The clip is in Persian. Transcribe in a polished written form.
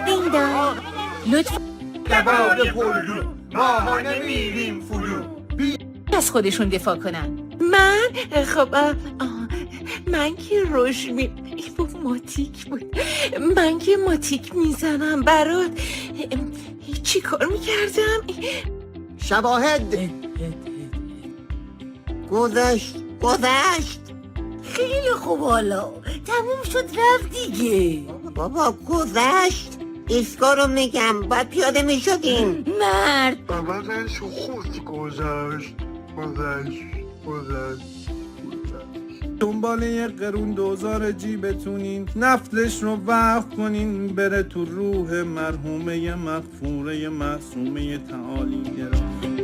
دیندار لطفا دوار پرلو ماها نمیریم فرو از خودشون دفاع کنن. من که روش ماتیک بود. من که ماتیک میزنم برات. چی کار میکردم؟ شواهد گذشت خیلی خوب حالا تموم شد رفت دیگه. بابا گذشت ایستگاه رو میگم باید پیاده میشدیم مرد بعدش خوش گذشت دنبال یه قرون دوزار جیبتونین نفتش رو وقف کنین بره تو روح مرحومه مغفوره معصومه تعالی گران.